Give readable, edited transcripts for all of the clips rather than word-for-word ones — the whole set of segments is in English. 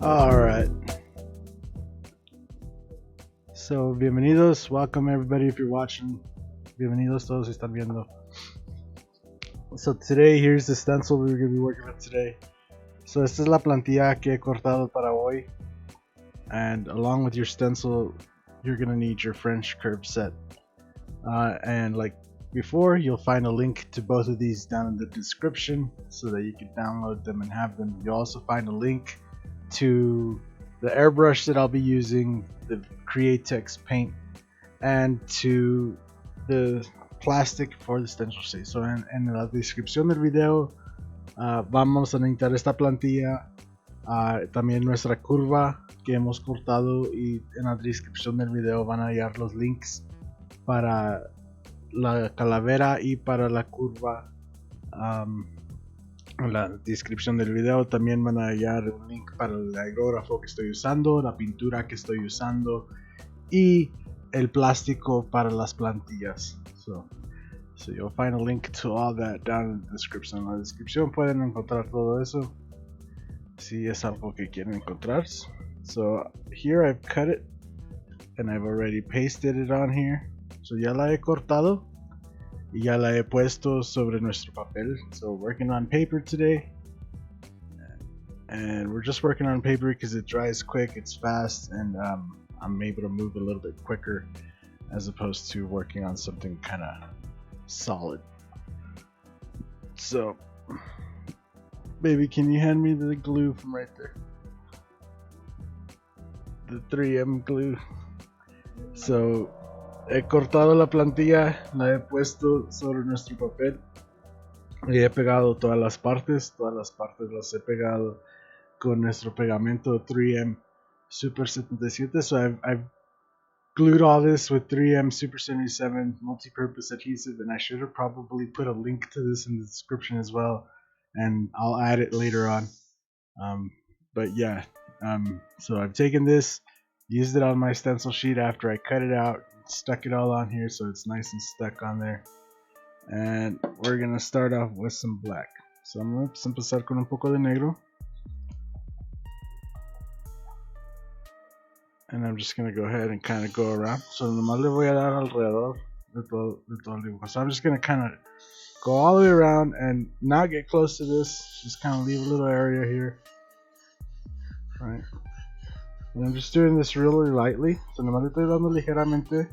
Alright. So, bienvenidos. Welcome everybody if you're watching. Bienvenidos todos si están viendo. So today, here's the stencil we're going to be working with today. So esta es la plantilla que he cortado para hoy. And along with your stencil, you're going to need your French curve set. And like before, you'll find a link to both of these down in the description so that you can download them and have them. You'll also find a link to the airbrush that I'll be using, the Createx paint, and to the plastic for the stencil sheet. So en la descripción del video vamos a necesitar esta plantilla, también nuestra curva que hemos cortado, y en la descripción del video van a hallar los links para la calavera y para la curva. En la descripción del video también van a hallar un link para el aerografo que estoy usando, la pintura que estoy usando y el plástico para las plantillas. So you'll find a link to all that down in the description. En la descripción pueden encontrar todo eso si es algo que quieren encontrar. So here I've cut it and I've already pasted it on here. So ya la he cortado y ya la he puesto sobre nuestro papel. So working on paper today, and we're just working on paper because it dries quick, it's fast, and I'm able to move a little bit quicker as opposed to working on something kind of solid. So baby, can you hand me the glue from right there, the 3M glue? So he cortado la plantilla, la he puesto sobre nuestro papel y he pegado todas las partes las he pegado con nuestro pegamento 3M Super 77. So I've glued all this with 3M Super 77 multi-purpose adhesive, and I should have probably put a link to this in the description as well, and I'll add it later on. But yeah, so I've taken this, used it on my stencil sheet after I cut it out, stuck it all on here so it's nice and stuck on there, and we're gonna start off with some black. So I'm gonna empezar con un poco de negro, and I'm just gonna go ahead and kind of go around. So nomás le voy a dar alrededor de todo el dibujo. So I'm just gonna kind of go all the way around and not get close to this, just kind of leave a little area here, right? And I'm just doing this really lightly. So nomás le estoy dando ligeramente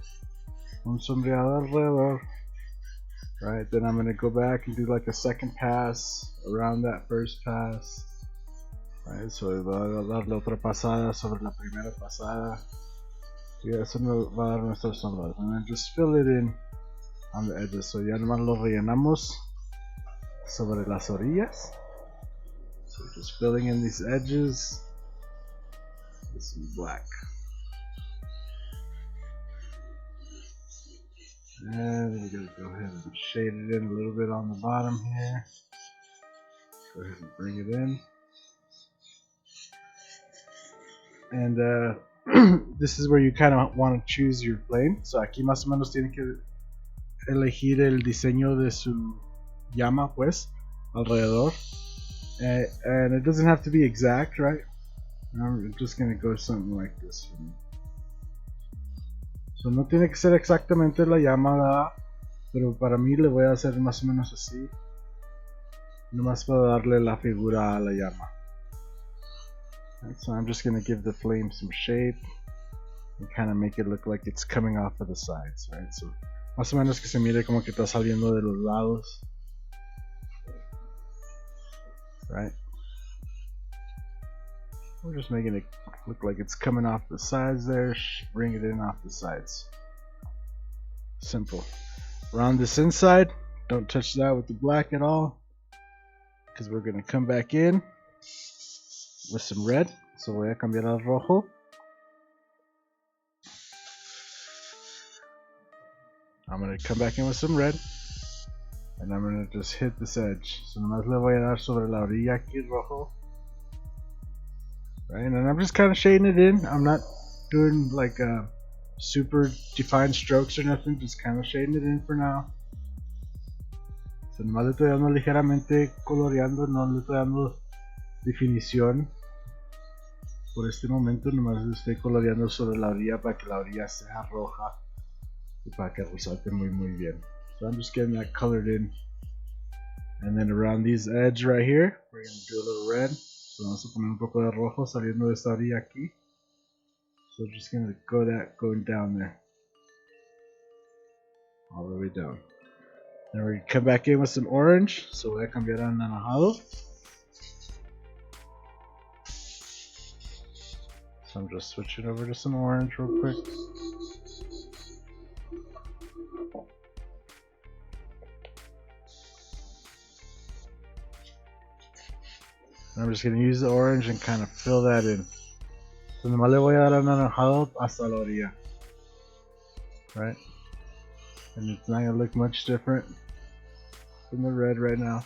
un sombreado alrededor. Right, then I'm going to go back and do like a second pass around that first pass. Right, so voy a darle otra pasada sobre la primera pasada. Y eso nos va a dar nuestros sombreados. And then just fill it in on the edges. So ya nomás lo rellenamos sobre las orillas. So just filling in these edges. Some black, and we're going to go ahead and shade it in a little bit on the bottom here. Go ahead and bring it in, and this is where you kind of want to choose your plane. So aquí más o menos tienen que elegir el diseño de su llama, pues, alrededor, and it doesn't have to be exact, right? I'm just gonna go something like this for me. So no tiene que ser exactamente la llama, pero para mí le voy a hacer más o menos así, nomás para darle la figura a la llama. Right, so I'm just gonna give the flame some shape and kind of make it look like it's coming off of the sides, right? So más o menos que se mire como que está saliendo de los lados, right? We're just making it look like it's coming off the sides there, bring it in off the sides. Simple. Around this inside, don't touch that with the black at all, because we're going to come back in with some red. So voy a cambiar al rojo. I'm going to come back in with some red, and I'm going to just hit this edge. So nomás le voy a dar sobre la orilla aquí el rojo. Right, and I'm just kind of shading it in. I'm not doing like super defined strokes or nothing, just kind of shading it in for now. So nomás le estoy dando ligeramente coloreando, no le estoy dando definición. por este momento nomás estoy coloreando sobre la orilla para que la orilla sea roja y para que resalte muy bien. So I'm just getting that colored in. And then around these edge right here, we're going to do a little red. So vamos a poner un poco de rojo saliendo de esta orilla aquí. So we're just going to go that going down there. All the way down. Then we're going to come back in with some orange. So voy a cambiar a anaranjado. So I'm just switching over to some orange real quick. And I'm just going to use the orange and kind of fill that in. So nomás le voy a dar anaranjado hasta la orilla. Right? And it's not going to look much different than the red right now.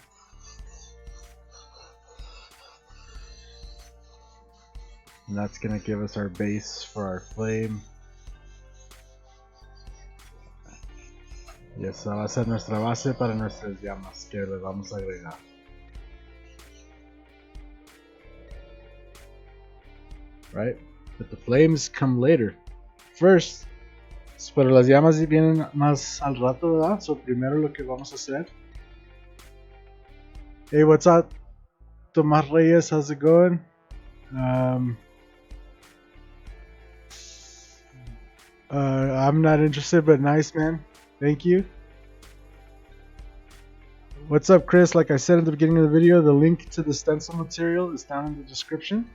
And that's going to give us our base for our flame. Y esa va a ser nuestra base para nuestras llamas que le vamos a agregar. Right? But the flames come later. First, pero las llamas vienen más al rato, ¿verdad? So primero lo que vamos a hacer. Hey, what's up? Tomás Reyes, how's it going? I'm not interested, but nice, man. Thank you. What's up, Chris? Like I said at the beginning of the video, the link to the stencil material is down in the description.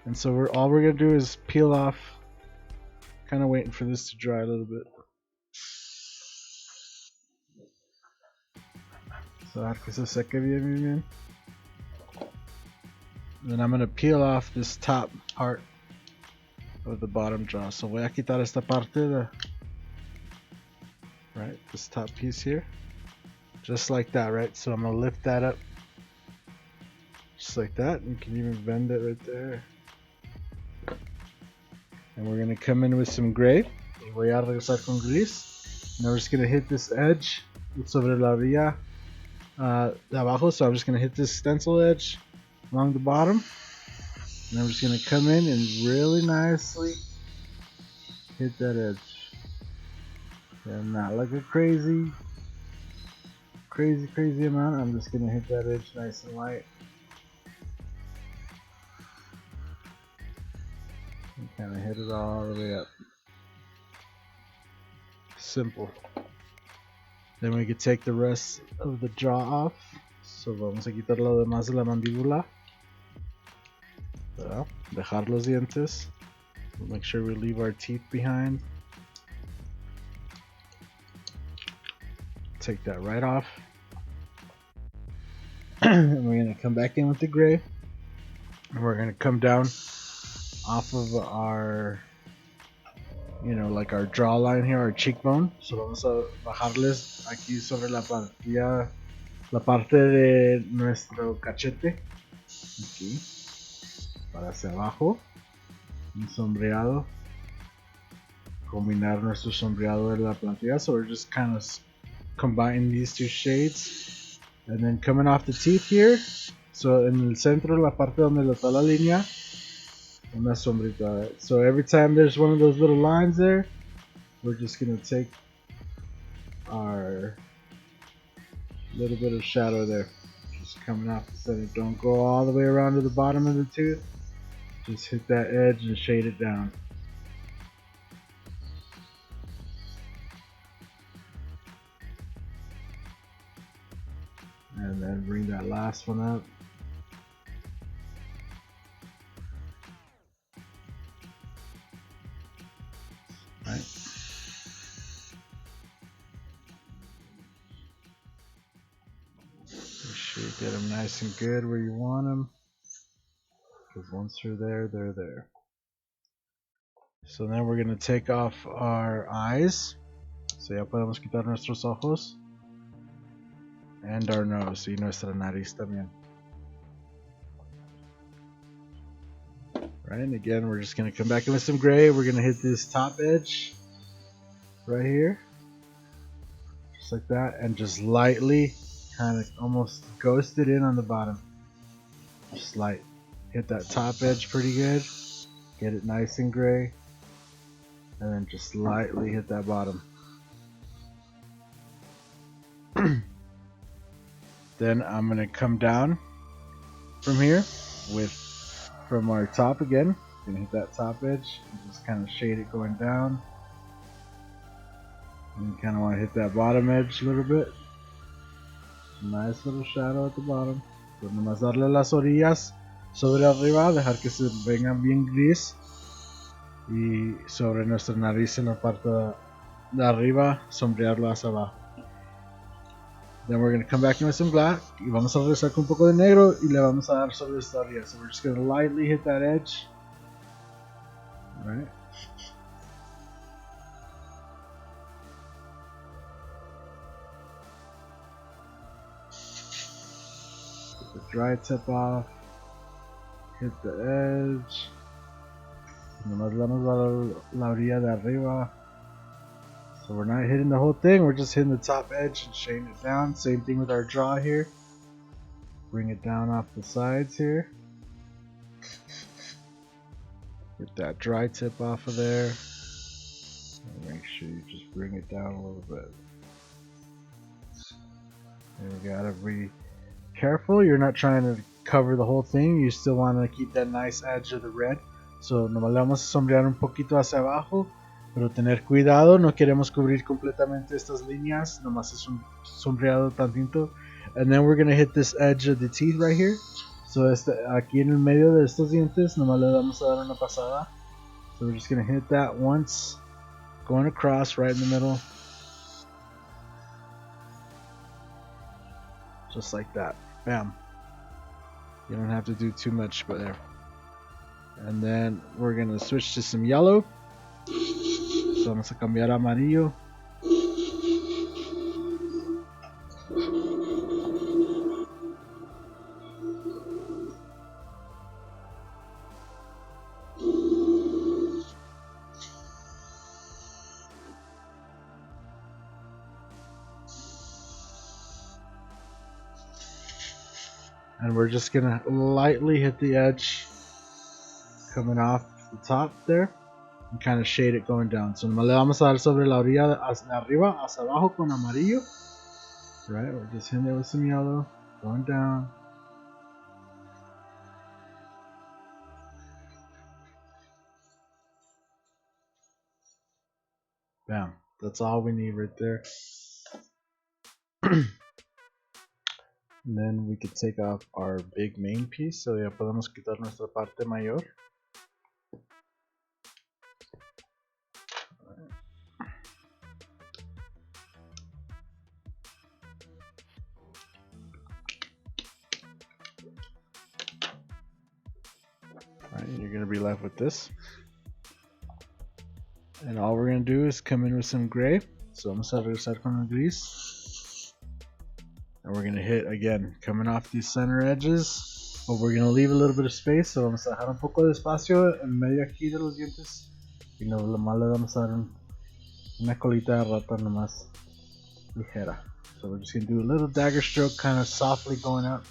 And so all we're gonna do is peel off. Kind of waiting for this to dry a little bit. So que se seque bien. Then I'm gonna peel off this top part of the bottom jaw. So voy a quitar esta parte de, right, this top piece here, just like that, right? So I'm gonna lift that up, just like that. You can even bend it right there. And we're gonna come in with some gray. Voy a regresar con gris. Now we're just gonna hit this edge sobre la orilla de abajo. So I'm just gonna hit this stencil edge along the bottom. And I'm just gonna come in and really nicely hit that edge. And not like a crazy amount. I'm just gonna hit that edge nice and light. And kind of hit it all the way up. Simple. Then we could take the rest of the jaw off. So vamos a quitar lo demás de la mandíbula. Dejar los dientes. We'll make sure we leave our teeth behind. Take that right off. And we're going to come back in with the gray. And we're going to come down off of our, you know, like our jawline here, our cheekbone. So vamos a bajarles aquí sobre la partida, la parte de nuestro cachete. Aquí. Para hacia abajo. Un sombreado. Combinar nuestro sombreado de la plantilla. So we're just kind of combining these two shades. And then coming off the teeth here. So en el centro, la parte donde está la línea. Una sombrita. So every time there's one of those little lines there, we're just gonna take our little bit of shadow there, just coming off the center. Don't go all the way around to the bottom of the tooth. Just hit that edge and shade it down. And then bring that last one up. Right. Make sure you get them nice and good where you want them. Because once they're there, they're there. So then we're going to take off our eyes. So ya podemos quitar nuestros ojos. And our nose, y nuestra nariz también. Right, and again, we're just going to come back in with some gray. We're going to hit this top edge right here. Just like that. And just lightly, kind of almost ghost it in on the bottom. Just light. hit that top edge pretty good, get it nice and gray, and then just lightly hit that bottom. Then I'm gonna come down from here from our top again. Gonna hit that top edge and just kind of shade it going down. And you kind of want to hit that bottom edge a little bit. Nice little shadow at the bottom. So nomás darle las orillas sobre arriba, dejar que se vengan bien gris. Y sobre nuestra nariz en la parte de arriba, sombrearlo hacia abajo. Then we're going to come back in with some black. Y vamos a regresar con un poco de negro y le vamos a dar sobre esta orilla. So we're just going to lightly hit that edge. Right. Get the dry tip off. Hit the edge. Nomás vamos a la orilla de arriba. So we're not hitting the whole thing, we're just hitting the top edge and shading it down. Same thing with our draw here. Bring it down off the sides here. Get that dry tip off of there. And make sure you just bring it down a little bit. And you gotta be careful, you're not trying to cover the whole thing, you still want to keep that nice edge of the red. So nomás le vamos a sombrear un poquito hacia abajo. Pero tener cuidado, no queremos cubrir completamente estas líneas, nomás es un sombreado tantito. And then we're gonna hit this edge of the teeth right here. So aquí en el medio de estos dientes, nomás le vamos a dar una pasada. So we're just gonna hit that once, going across right in the middle. Just like that. Bam. You don't have to do too much, but there. And then we're gonna switch to some yellow. So vamos a cambiar a amarillo. And we're just gonna lightly hit the edge coming off the top there. And kind of shade it going down. So nomás le vamos a dar sobre la orilla hacia arriba, hacia abajo con amarillo. Right, we're just hitting it with some yellow, going down. Bam, that's all we need right there. And then we could take off our big main piece, so ya podemos quitar nuestra parte mayor. You're going to be left with this. And all we're going to do is come in with some gray. So vamos a regresar con el gris. And we're going to hit again, coming off these center edges. But we're going to leave a little bit of space. So vamos a dejar un poco de espacio en medio aquí de los dientes. Y nomás le vamos a dar una colita de rata nomás ligera. So we're just going to do a little dagger stroke, kind of softly going up.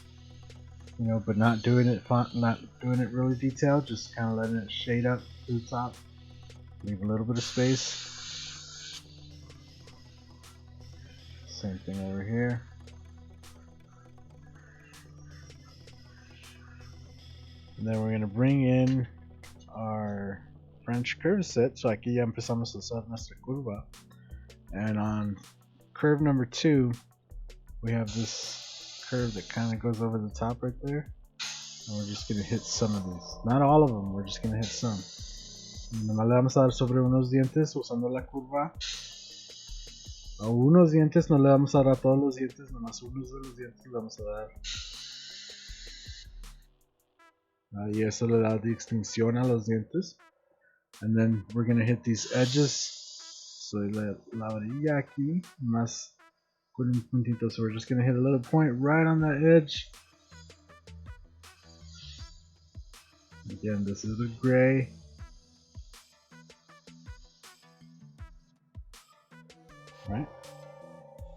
You know, but not doing it really detailed, just kind of letting it shade up to the top. Leave a little bit of space. Same thing over here. And then we're going to bring in our French curve set. So aquí ya empezamos a hacer nuestra curva. And on curve number 2, we have this curve that kind of goes over the top right there, and we're just going to hit some of these, not all of them, we're just going to hit some. Nomás le vamos a dar sobre unos dientes usando la curva, a unos dientes, no le vamos a dar a todos los dientes, nomás unos de los dientes le vamos a dar, y eso le da de extensión a los dientes. And then we're going to hit these edges, so la orilla aquí más con un puntito. So we're just going to hit a little point right on that edge. Again, this is the gray. Right.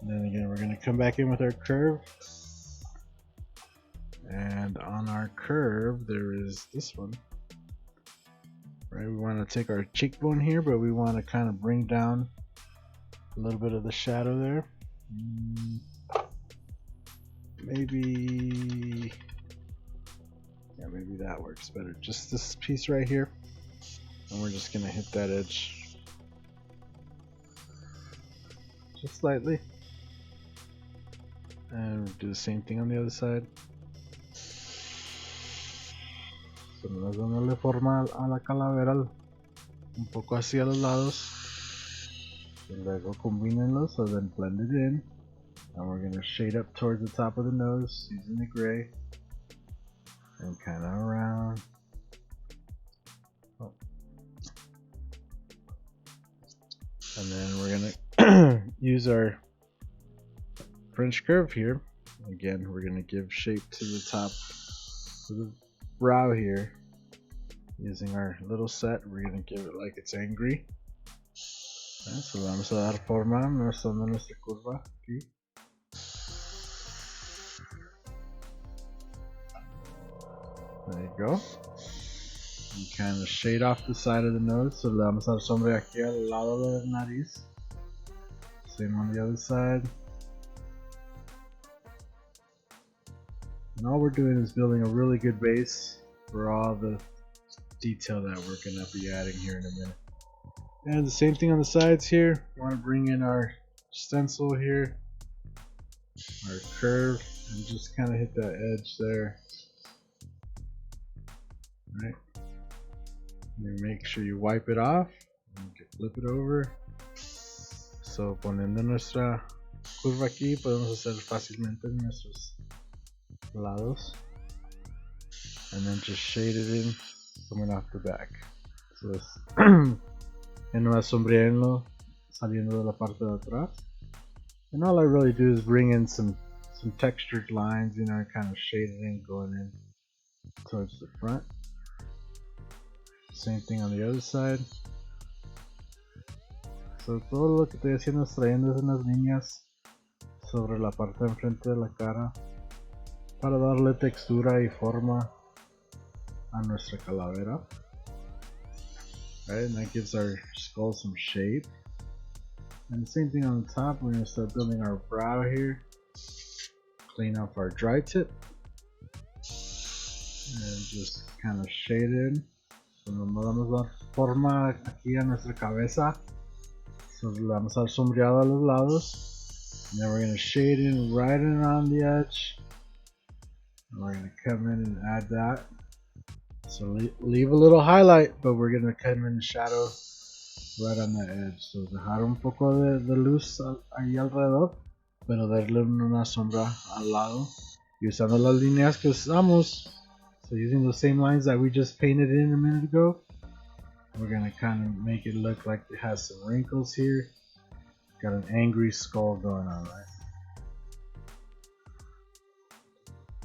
And then again, we're going to come back in with our curve. And on our curve, there is this one. Right, we want to take our cheekbone here, but we want to kind of bring down a little bit of the shadow there. Maybe that works better. Just this piece right here, and we're just gonna hit that edge just slightly, and do the same thing on the other side. So nos dándole forma a la calavera un poco hacia los lados, y luego combínenlos, so then blend it in, and we're gonna shade up towards the top of the nose using the gray. And kind of around. Oh. And then we're gonna use our French curve here. Again, we're gonna give shape to the top of the brow here. Using our little set, we're gonna give it like it's angry. So vamos a dar forma usando nuestra curva aquí. There you go. And kind of shade off the side of the nose, so le vamos a dar sombra aquí al lado de la nariz. Same on the other side. And all we're doing is building a really good base for all the detail that we're going to be adding here in a minute. And the same thing on the sides here. We want to bring in our stencil here, our curve, and just kind of hit that edge there. Right. You make sure you wipe it off and flip it over. So poniendo nuestra curva aquí podemos hacer fácilmente nuestros lados, and then just shade it in coming off the back. So es en una sombrearlo saliendo de la parte de atrás. And all I really do is bring in some textured lines, you know, kind of shade it in going in towards the front. Same thing on the other side. So todo lo que estoy haciendo es trayendo unas líneas sobre la parte de enfrente de la cara para darle textura y forma a nuestra calavera. Right, and that gives our skull some shape. And the same thing on the top, we're going to start building our brow here. Clean up our dry tip. And just kind of shade in. So nos vamos a dar forma aquí a nuestra cabeza. So le vamos a dar sombreado a los lados. And then we're going to shade in right around the edge. And we're going to come in and add that. So leave a little highlight, but we're going to come in shadow right on the edge. So dejar un poco de luz ahí alrededor, pero darle una sombra al lado. Y usando las líneas que usamos. So using the same lines that we just painted in a minute ago, we're going to kind of make it look like it has some wrinkles here. Got an angry skull going on, right?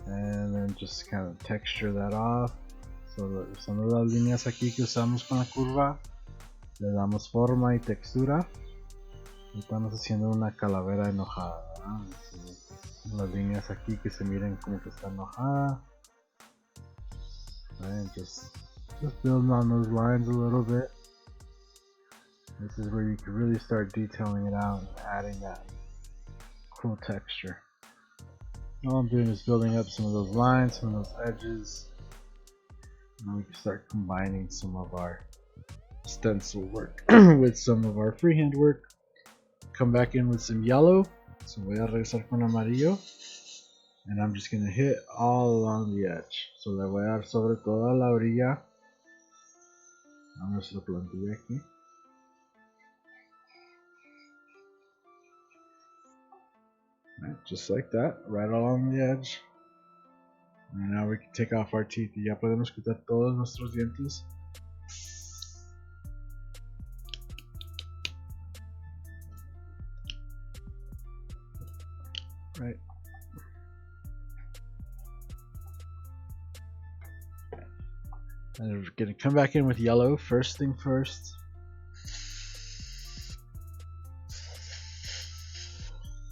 And then just kind of texture that off. So usando las líneas aquí que usamos con la curva, le damos forma y textura. Estamos haciendo una calavera enojada, ¿verdad? Las líneas aquí que se miren como que está enojada. And just building on those lines a little bit. This is where you can really start detailing it out and adding that cool texture. All I'm doing is building up some of those lines, some of those edges, and we can start combining some of our stencil work with some of our freehand work. Come back in with some yellow, so voy a regresar con amarillo. And I'm just going to hit all along the edge. So le voy a dar sobre toda la orilla a nuestra plantilla aquí. Right, just like that, right along the edge. And now we can take off our teeth. Y ya podemos quitar todos nuestros dientes. Right. And we're going to come back in with yellow, first thing first.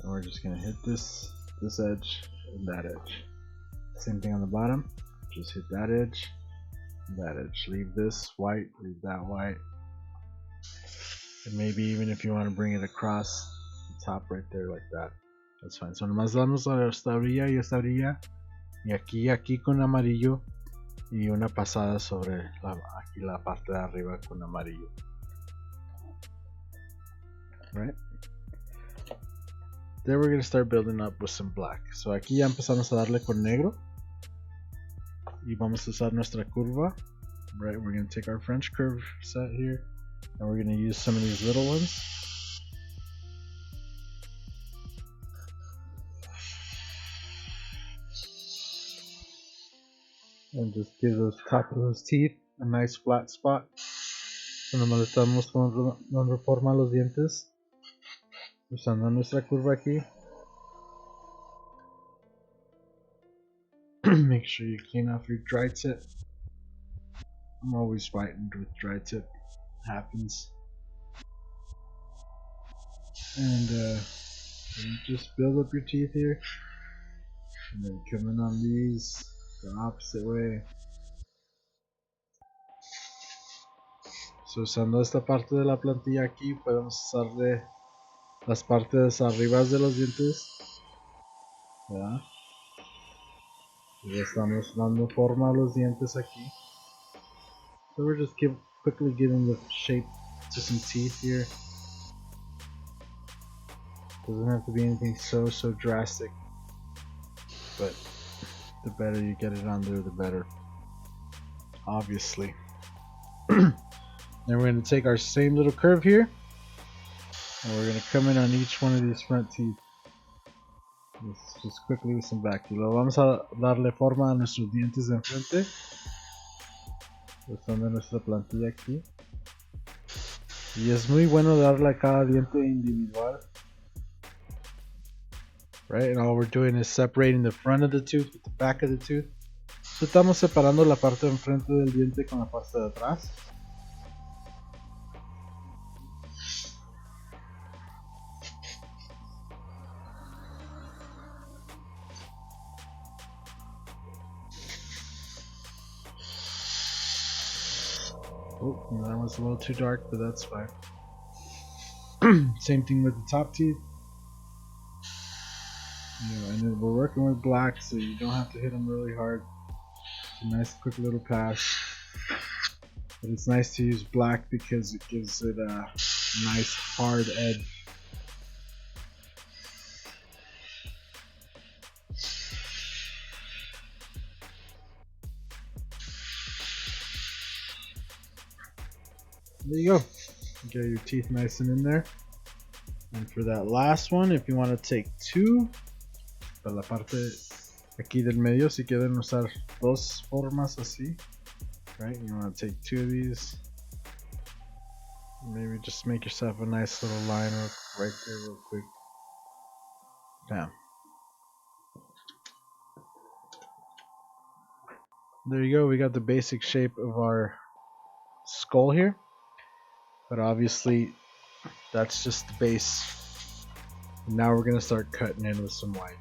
And we're just going to hit this edge and that edge. Same thing on the bottom. Just hit that edge, leave this white, leave that white, and maybe even if you want to bring it across the top right there like that, that's fine. So nomás damos a esta orilla y esta orilla, y aquí con amarillo, y una pasada sobre aquí la parte de arriba con amarillo. Right? Then we're going to start building up with some black. So aquí ya empezamos a darle con negro. Y vamos a usar nuestra curva. Right, we're going to take our French curve set here. And we're going to use some of these little ones. And just give those top of those teeth a nice flat spot. Cuando le estamos dando forma a los dientes, usando nuestra curva aquí. Make sure you clean off your dry tip. I'm always frightened with dry tip. It happens. And you just build up your teeth here. And then come in on these the opposite way. So usando esta parte de la plantilla aquí, podemos usarle las partes arriba de los dientes. ¿Verdad? Ya estamos dando forma a los dientes aquí. So we're just quickly giving the shape to some teeth here. Doesn't have to be anything so drastic, but the better you get it on there, the better. Obviously. Then we're going to take our same little curve here, and we're going to come in on each one of these front teeth. Just quickly with some back. Y luego vamos a darle forma a nuestros dientes de enfrente, usando nuestra plantilla aquí. Y es muy bueno darle a cada diente individual. Right, and all we're doing is separating the front of the tooth with the back of the tooth. So estamos separando la parte de enfrente del diente con la parte de atrás. Oh, that was a little too dark, but that's fine. Same thing with the top teeth. And then we're working with black, so you don't have to hit them really hard. It's a nice quick little pass. But it's nice to use black because it gives it a nice hard edge. There you go. Get your teeth nice and in there. And for that last one, if you want to take two, para la parte aquí del medio, si quieren usar dos formas así, right? You want to take two of these. Maybe just make yourself a nice little line right there real quick. Bam. There you go. We got the basic shape of our skull here. But obviously, that's just the base. And now we're going to start cutting in with some white.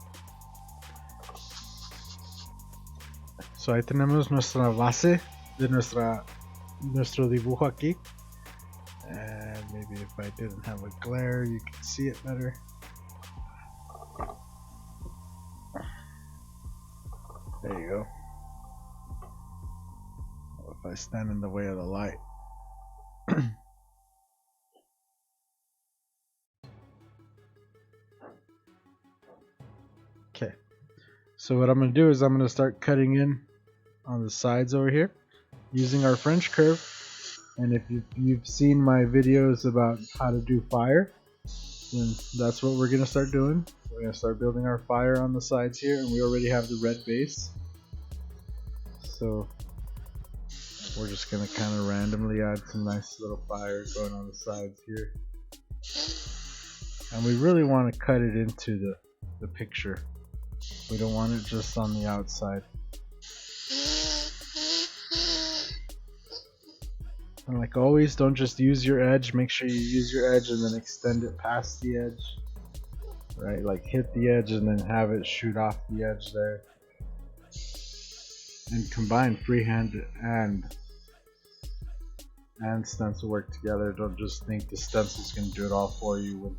So ahí tenemos nuestra base de nuestro dibujo aquí. And maybe if I didn't have a glare, you can see it better. There you go. If I stand in the way of the light. Okay, so what I'm going to do is I'm going to start cutting in on the sides over here using our French curve. And if you've seen my videos about how to do fire, then that's what we're going to start doing. We're going to start building our fire on the sides here, and we already have the red base. So we're just going to kind of randomly add some nice little fire going on the sides here. And we really want to cut it into the picture. We don't want it just on the outside. And like always, don't just use your edge. Make sure you use your edge and then extend it past the edge. Right, like hit the edge and then have it shoot off the edge there. and combine freehand and stencil work together. Don't just think the stencil's gonna do it all for you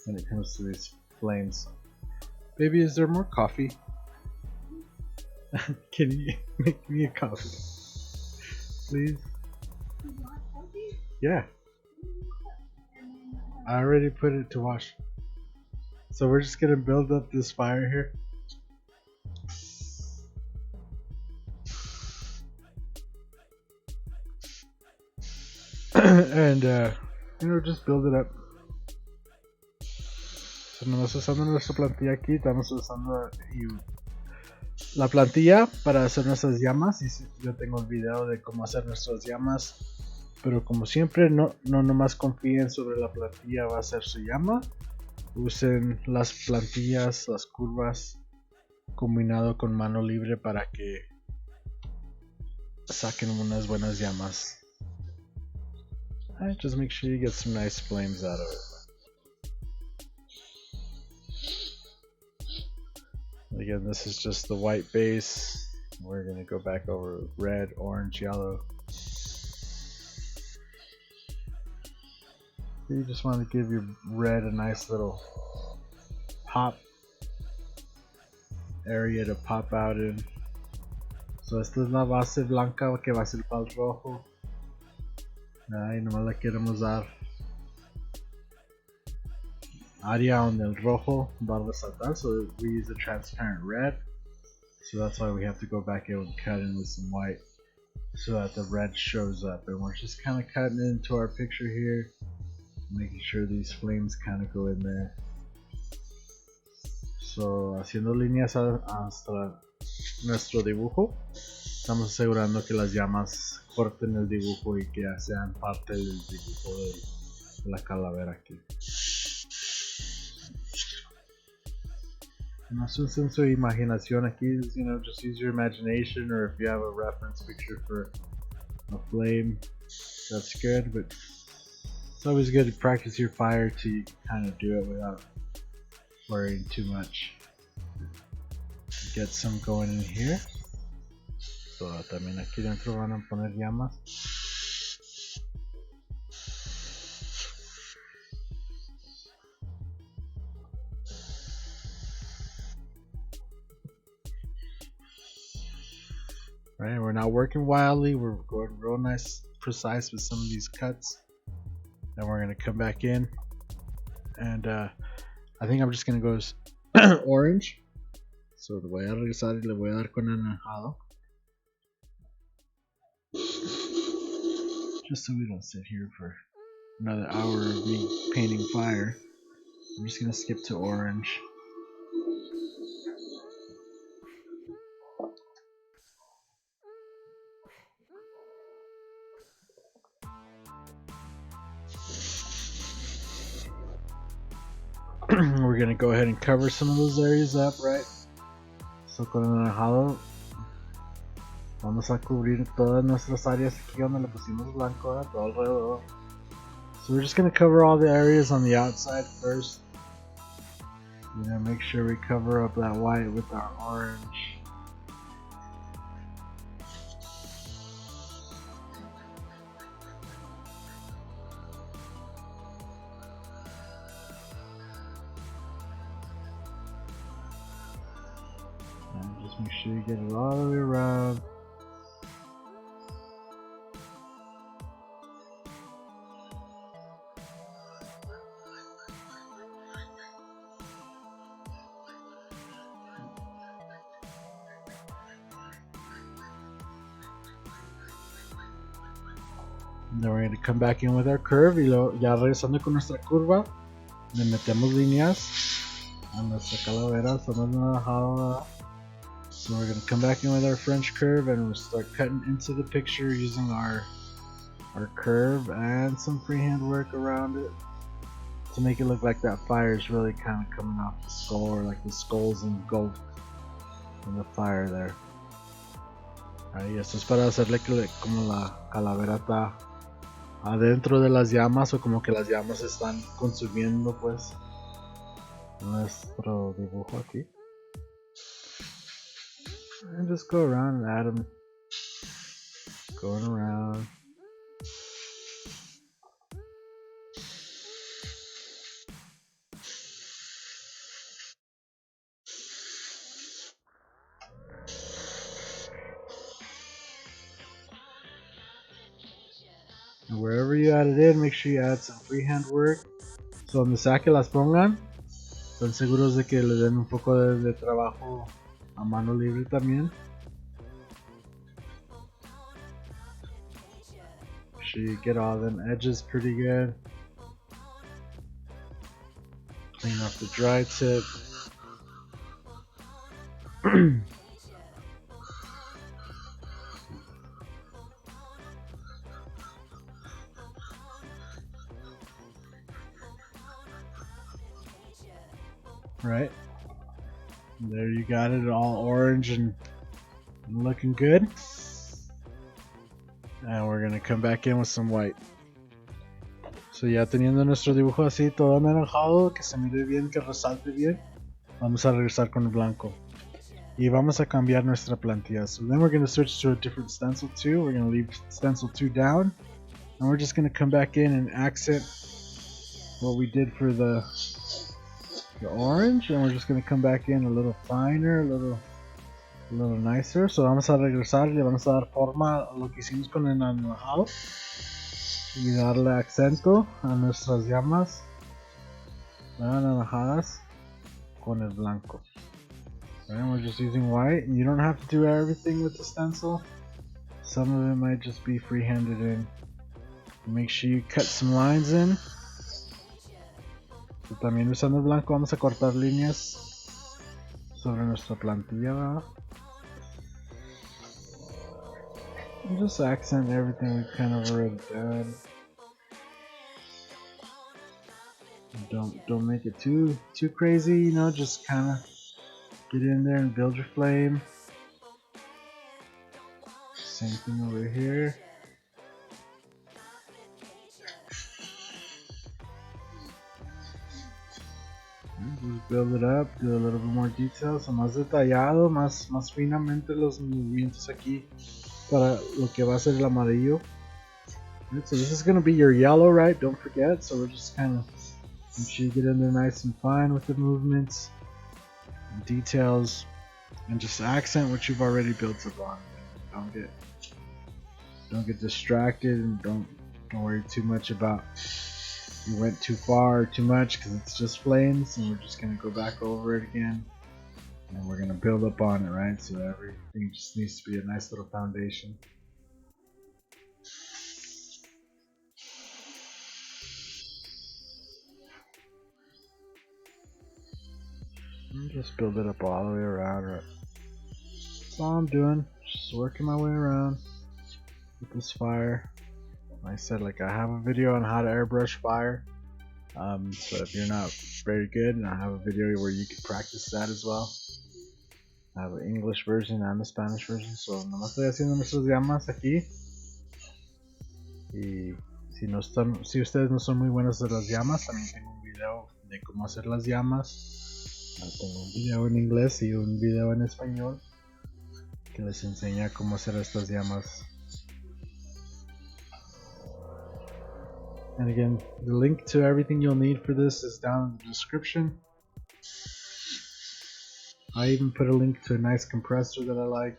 when it comes to these flames. Baby, is there more coffee? Can you make me a coffee, please? Yeah, I already put it to wash. So we're just gonna build up this fire here. And just build it up. So nomás usando nuestra plantilla aquí, estamos usando la plantilla para hacer nuestras llamas. Y yo tengo el video de cómo hacer nuestras llamas, pero como siempre no nomás confíen sobre la plantilla va a ser su llama. Usen las plantillas, las curvas combinado con mano libre para que saquen unas buenas llamas. Alright, just make sure you get some nice flames out of it. Again, this is just the white base. We're gonna go back over red, orange, yellow. You just want to give your red a nice little pop area to pop out in. So esta es la base blanca que va a ser para el rojo. Ahí nomás la queremos dar área donde el rojo va a resaltar, so we use a transparent red. So that's why we have to go back in and cut in with some white so that the red shows up. And we're just kind of cutting into our picture here, making sure these flames kind of go in there. So haciendo líneas hasta nuestro dibujo, estamos asegurando que las llamas corten el dibujo y que sean parte del dibujo de la calavera aquí. No usen su imaginación aquí, just use your imagination, or if you have a reference picture for a flame, that's good, but it's always good to practice your fire to kind of do it without worrying too much. Get some going in here. So también aquí dentro van a poner llamas. Right, we're not working wildly, we're going real nice, precise with some of these cuts. Then we're going to come back in, and I think I'm just going to go orange. So le voy a regresar y le voy a dar con anaranjado. Just so we don't sit here for another hour of me painting fire. I'm just going to skip to orange. We're gonna go ahead and cover some of those areas up, right? So con el anaranjado vamos a cubrir todas nuestras áreas aquí donde le pusimos blanco, todo alrededor. So we're just gonna cover all the areas on the outside first. Make sure we cover up that white with our orange. Just make sure you get it all the way around. And then we're going to come back in with our curve, y ya regresando con nuestra curva, le metemos líneas a nuestra calavera, estamos anaranjado. So we're going to come back in with our French curve and we'll start cutting into the picture using our curve and some freehand work around it to make it look like that fire is really kind of coming off the skull, or like the skull's engulfed in the fire there. Ahí, esto es para hacerle que como la calavera está adentro de las llamas, o como que las llamas están consumiendo pues nuestro dibujo aquí. And just go around and add them. Going around. And wherever you add it in, make sure you add some freehand work. So donde sea que las pongan, están seguros de que le den un poco de trabajo a mano libre también. Make sure you get all them edges pretty good. Clean off the dry tip. Right. There you got it, all orange and looking good. And we're gonna come back in with some white. So ya teniendo nuestro dibujo así todo anaranjado, que se mire bien, que resalte bien, vamos a regresar con el blanco. Y vamos a cambiar nuestra plantilla. So then we're going to switch to a different stencil 2. We're going to leave stencil 2 down. And we're just going to come back in and accent what we did for the orange. And we're just going to come back in a little finer, a little nicer. So vamos a regresar, le vamos a dar forma a lo que hicimos con el anaranjado. Y darle acento a nuestras llamas anaranjadas con el blanco. And we're just using white, and you don't have to do everything with the stencil. Some of it might just be free-handed in. Make sure you cut some lines in. So también usando el blanco vamos a cortar líneas sobre nuestra plantilla, ¿verdad? And just accent everything we've kind of already done. Don't make it too crazy, you know, just kind of get in there and build your flame. Same thing over here. Just build it up, do a little bit more detail, so más detallado, más finamente los movimientos aquí para lo que va a ser el amarillo. Right, so this is going to be your yellow, right? Don't forget. So we're just kind of make sure you get in there nice and fine with the movements and details, and just accent what you've already built upon. Don't get distracted, and don't worry too much about you went too far or too much, because it's just flames, and we're just gonna go back over it again, and we're gonna build up on it, right? So everything just needs to be a nice little foundation. And just build it up all the way around, right? That's all I'm doing, just working my way around with this fire. Like I said, like I have a video on how to airbrush fire. So if you're not very good, I have a video where you can practice that as well. I have an English version and a Spanish version. So nomás estoy haciendo nuestras llamas aquí. Y si ustedes no son muy buenos de las llamas, también tengo un video de cómo hacer las llamas. Tengo un video en inglés y un video en español que les enseña cómo hacer estas llamas. And again, the link to everything you'll need for this is down in the description. I even put a link to a nice compressor that I like.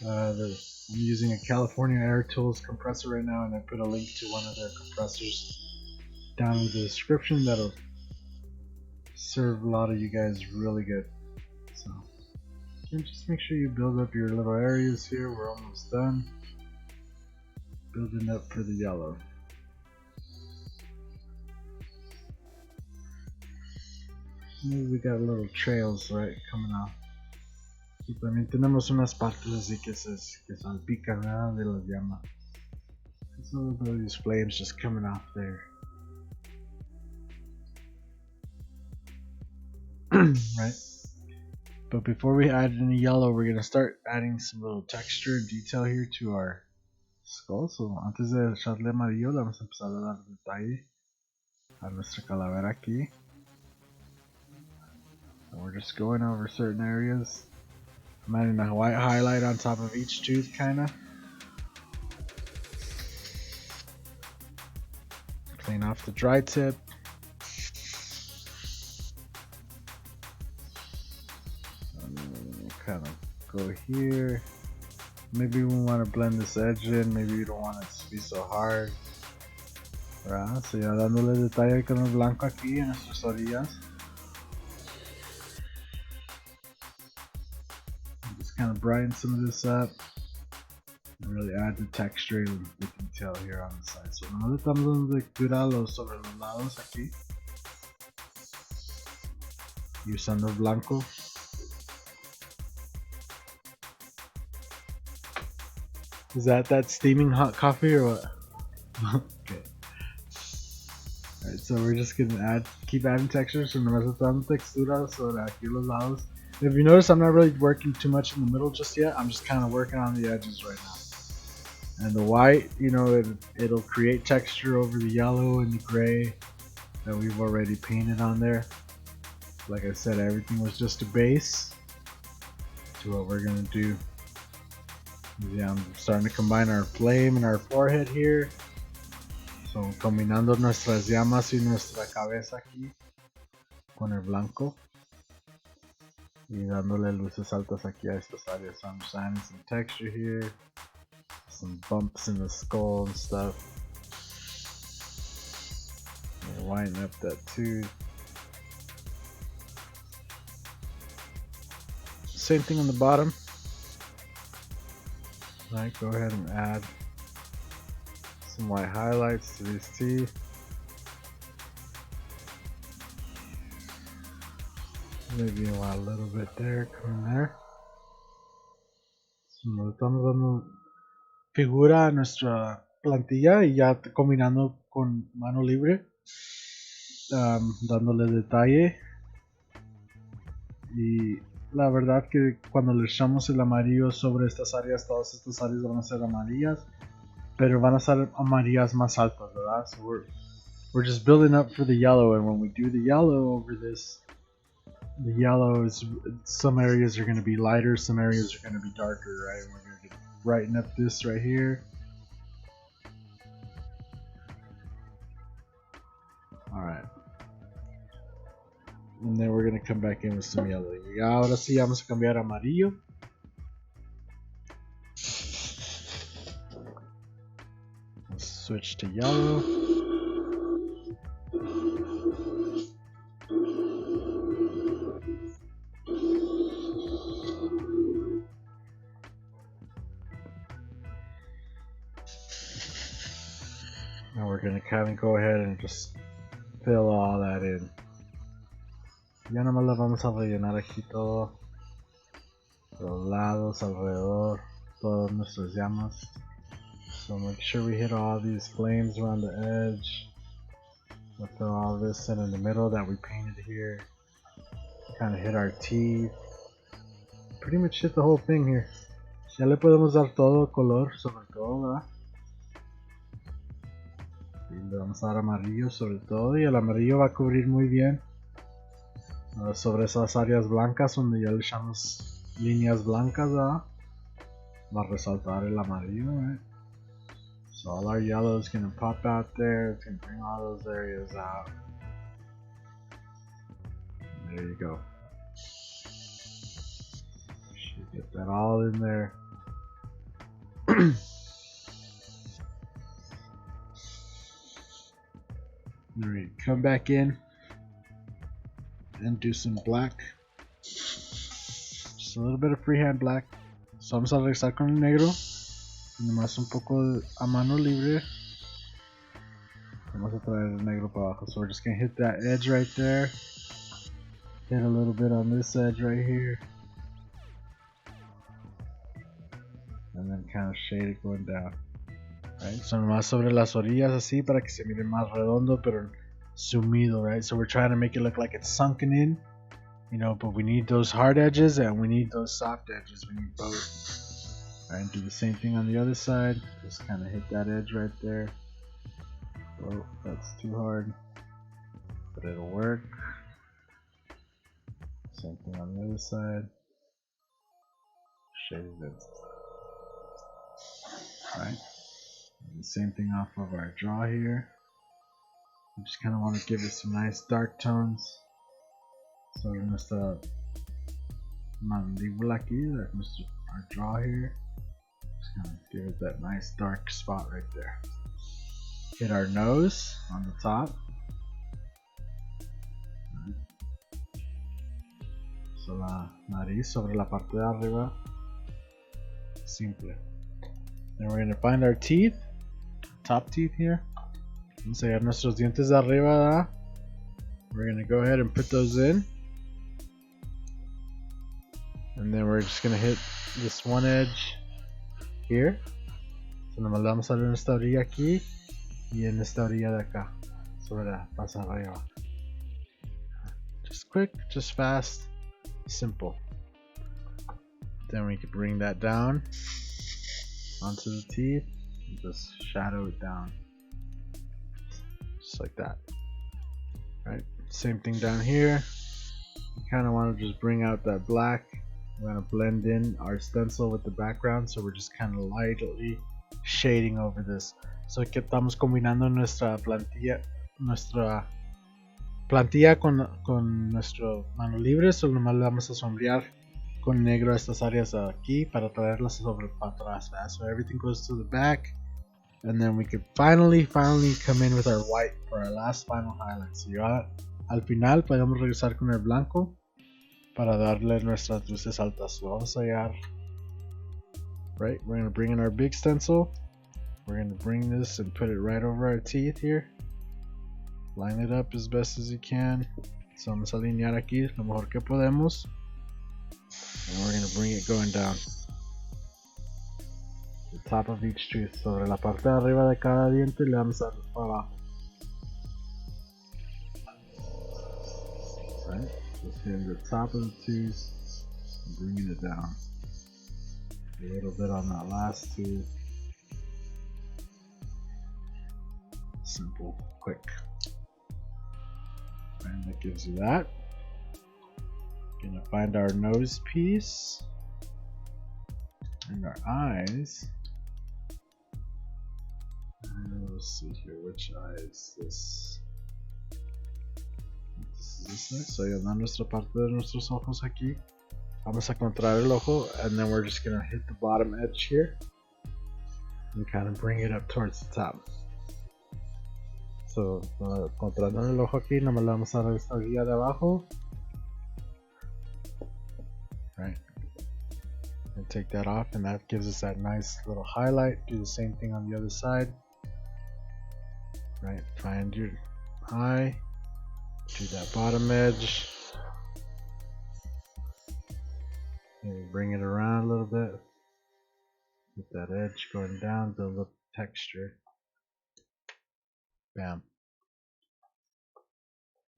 I'm using a California Air Tools compressor right now, and I put a link to one of their compressors down in the description that'll serve a lot of you guys really good. So just make sure you build up your little areas here. We're almost done. Building up for the yellow. Maybe we got little trails, right, coming off. Y también tenemos unas partes así que salpican, ¿verdad? De las llamas. There's a little bit of these flames just coming off there. Right? But before we add any yellow, we're gonna start adding some little texture and detail here to our skull. So antes de echarle amarillo, le vamos a empezar a dar detalle a nuestra calavera aquí. And we're just going over certain areas I'm adding a white highlight on top of each tooth, kinda. Clean off the dry tip. Kind of go here. Maybe we want to blend this edge in. Maybe we don't want it to be so hard. ¿Verdad? So ya dándole detalle con el blanco aquí en nuestras orillas. Just kind of brighten some of this up. And really add the texture and the detail here on the side. So nomás le estamos dando lectura sobre los lados aquí. Y usando el blanco. Is that steaming hot coffee or what? Okay. Alright, so we're just gonna keep adding textures. So nomás estamos texturas sobre aquí los lados. If you notice, I'm not really working too much in the middle just yet. I'm just kind of working on the edges right now. And the white, you know, it'll create texture over the yellow and the gray that we've already painted on there. Like I said, everything was just a base to what we're gonna do. Yeah, I'm starting to combine our flame and our forehead here. So combinando nuestras llamas y nuestra cabeza aquí con el blanco. Y dándole luces altas aquí a estas áreas. So I'm just adding some texture here. Some bumps in the skull and stuff. And whiten up that tooth. Same thing on the bottom. Alright, go ahead and add some white highlights to these teeth. Maybe a little bit there, come in there. So nos estamos dando figura a nuestra plantilla y ya combinando con mano libre. Dándole detalle. Y la verdad que cuando le echamos el amarillo sobre estas áreas, todas estas áreas van a ser amarillas, pero van a ser amarillas más altas, ¿verdad? So we're just building up for the yellow, and when we do the yellow over this, the yellow is, some areas are going to be lighter, some areas are going to be darker, right? And we're going to brighten up this right here. Alright. And then we're gonna come back in with some yellow. Y ahora sí vamos a cambiar a amarillo. Let's switch to yellow. Now we're gonna kind of go ahead and just fill all that in. Ya nomás la vamos a rellenar aquí todo, los lados, alrededor, todas nuestras llamas. So make sure we hit all these flames around the edge. We'll throw all this in the middle that we painted here. Kind of hit our teeth. Pretty much hit the whole thing here. Ya le podemos dar todo color, sobre todo, ¿verdad? Y le vamos a dar amarillo sobre todo, y el amarillo va a cubrir muy bien sobre esas áreas blancas donde ya le echamos líneas blancas, ¿verdad? Va a resaltar el amarillo, right? So all our yellow is going to pop out there. It's going to bring all those areas out. There you go. Should get that all in there. Alright, come back in and do some black. Just a little bit of freehand black. So vamos a regresar con el negro. Nomás un poco a mano libre. Vamos a traer el negro para abajo. So we're just gonna hit that edge right there. Hit a little bit on this edge right here. And then kind of shade it going down. Right? So nomás sobre las orillas así para que se mire más redondo pero sumido, right? So we're trying to make it look like it's sunken in, you know, but we need those hard edges and we need those soft edges. We need both. Alright, and do the same thing on the other side. Just kind of hit that edge right there. Oh, that's too hard, but it'll work. Same thing on the other side. shaded in. Right? And the same thing off of our jaw here. We just kind of want to give it some nice dark tones. So nuestra mandíbula aquí, our jaw here, just kind of give it that nice dark spot right there. Hit our nose on the top. So la nariz sobre la parte de arriba. Simple. Then we're going to find our teeth, top teeth here. Vamos a hallar nuestros dientes de arriba, ¿verdad? We're going to go ahead and put those in. And then we're just going to hit this one edge here. So nomás le vamos a dar en esta orilla aquí y en esta orilla de acá. Sobre la pasa arriba. Just quick, just fast, simple. Then we can bring that down onto the teeth and just shadow it down. Just like that. Right? Same thing down here. You kind of want to just bring out that black. We're going to blend in our stencil with the background, so we're just kind of lightly shading over this. So que estamos combinando nuestra plantilla con nuestro mano libre, solo nomás le vamos a sombrear con negro estas áreas aquí para traerlas sobre para atrás. So everything goes to the back, and then we can finally come in with our white for our last final highlight. So ya al final podemos regresar con el blanco para darle nuestras luces altas. So vamos a hallar, right, we're going to bring in our big stencil. We're going to bring this and put it right over our teeth here. Line it up as best as you can. So vamos a alinear aquí lo mejor que podemos. And we're going to bring it going down the top of each tooth. Sobre la parte de arriba de cada diente le vamos a dar para abajo. Right? Just hitting the top of the tooth and bringing it down. A little bit on that last tooth. Simple, quick. And that gives you that. Gonna find our nose piece and our eyes. And let's see here, which eye is this? This is this eye. So ya da nuestra parte de nuestros ojos aquí. Vamos a encontrar el ojo, and then we're just gonna hit the bottom edge here and kind of bring it up towards the top. So, encontrando el ojo aquí, nada más le vamos a dar esta guía de abajo. Right. And take that off, and that gives us that nice little highlight. Do the same thing on the other side. Right. Find your eye. Do that bottom edge. Maybe bring it around a little bit. Get that edge going down, build up texture. Bam.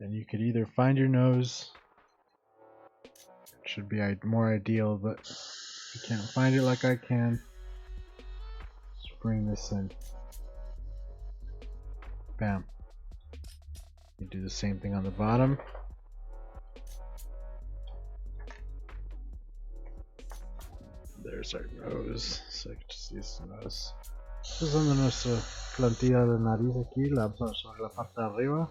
And you could either find your nose, it should be more ideal, but if you can't find it like I can, just bring this in. Bam. You do the same thing on the bottom. There's our nose, so I can just use the nose. Usando nuestra plantilla de nariz aquí, la vamos a sobre la parte de arriba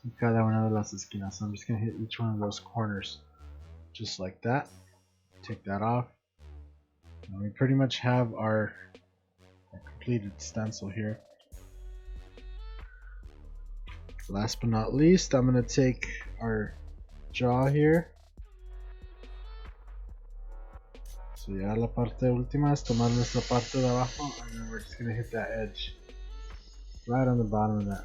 y cada una de las esquinas. So I'm just going to hit each one of those corners just like that. Take that off. And we pretty much have our completed stencil here. Last but not least, I'm going to take our jaw here. So ya la parte última es tomar nuestra parte de abajo, and then we're just going to hit that edge right on the bottom of that.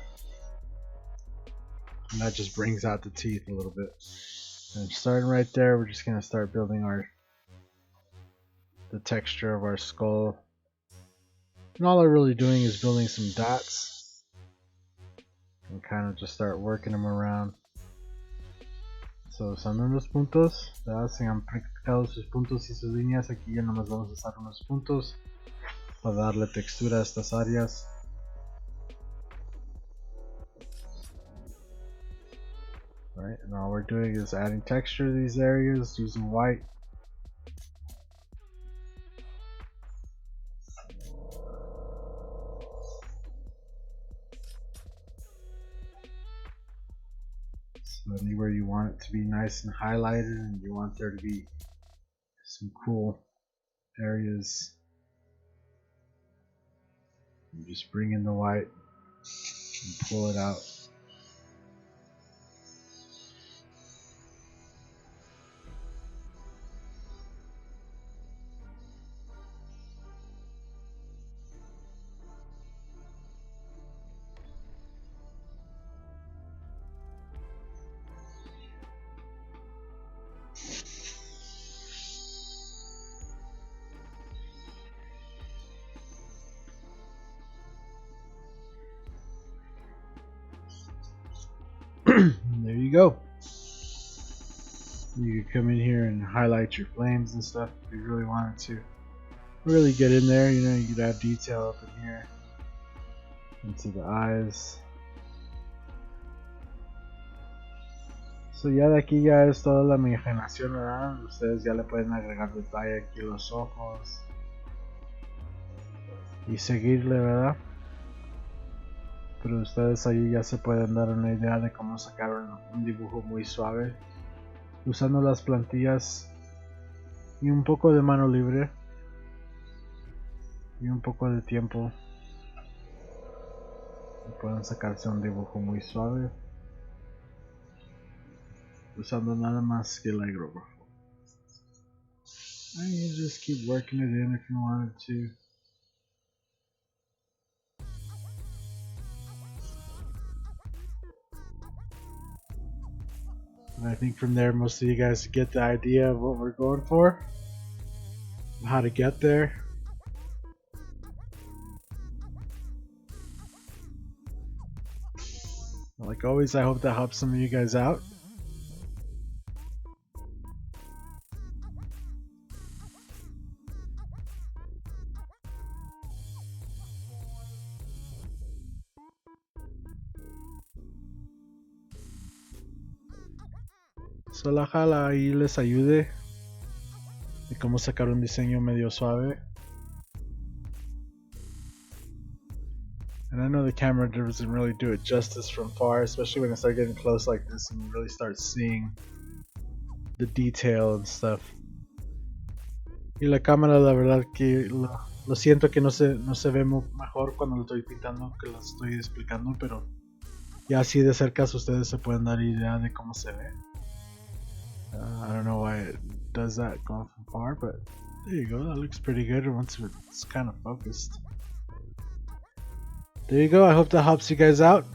And that just brings out the teeth a little bit. And starting right there, we're just going to start building the texture of our skull. And all I'm really doing is building some dots and kind of just start working them around. So usando los puntos, ¿verdad? Si han practicado sus puntos y sus líneas, aquí ya nomás vamos a usar unos puntos para darle textura a estas áreas. Right, and all we're doing is adding texture to these areas using white. So anywhere you want it to be nice and highlighted and you want there to be some cool areas, you just bring in the white and pull it out. There you go. You could come in here and highlight your flames and stuff if you really wanted to. Really get in there, you know, you could add detail up in here into the eyes. So ya de aquí ya es toda la imaginación, ¿verdad? Ustedes ya le pueden agregar detalle aquí los ojos y seguirle, ¿verdad? Pero ustedes ahí ya se pueden dar una idea de cómo sacar un dibujo muy suave usando las plantillas y un poco de mano libre y un poco de tiempo. Y pueden sacarse un dibujo muy suave usando nada más que el aerografo. And you just keep working it in if you wanted to. And I think from there most of you guys get the idea of what we're going for, how to get there. Like always, I hope that helps some of you guys out. So ojalá ahí les ayude de cómo sacar un diseño medio suave. And I know the camera doesn't really do it justice from far, especially when I start getting close like this and you really start seeing the detail and stuff. Y la cámara, la verdad que lo siento que no se ve mejor cuando lo estoy pintando, que lo estoy explicando, pero ya así de cerca ustedes se pueden dar idea de cómo se ve. I don't know why it does that going from far, but there you go, that looks pretty good once it's kind of focused. There you go, I hope that helps you guys out.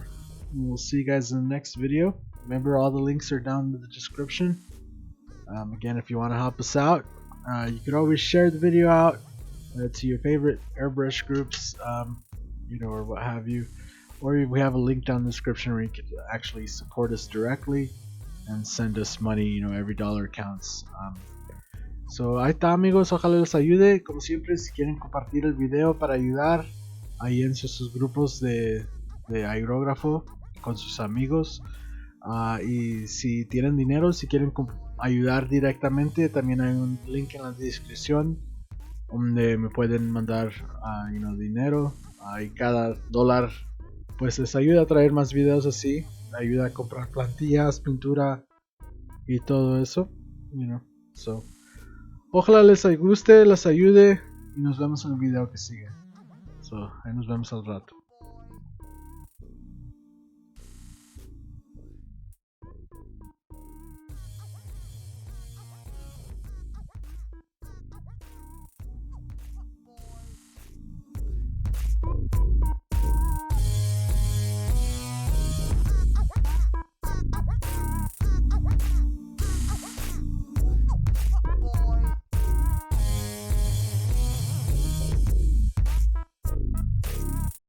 And we'll see you guys in the next video. Remember, all the links are down in the description. Again, if you want to help us out, you can always share the video out to your favorite airbrush groups, you know, or what have you. Or we have a link down in the description where you can actually support us directly and send us money. You know, every dollar counts. So ahí está, amigos, ojalá les ayude. Como siempre, si quieren compartir el video para ayudar ahí en sus grupos de aerógrafo con sus amigos, y si tienen dinero, si quieren ayudar directamente, también hay un link en la descripción donde me pueden mandar you know, dinero, y cada dólar pues les ayuda a traer más videos así, ayuda a comprar plantillas, pintura y todo eso, you know. So, ojalá les guste, les ayude y nos vemos en el video que sigue. So, ahí nos vemos al rato.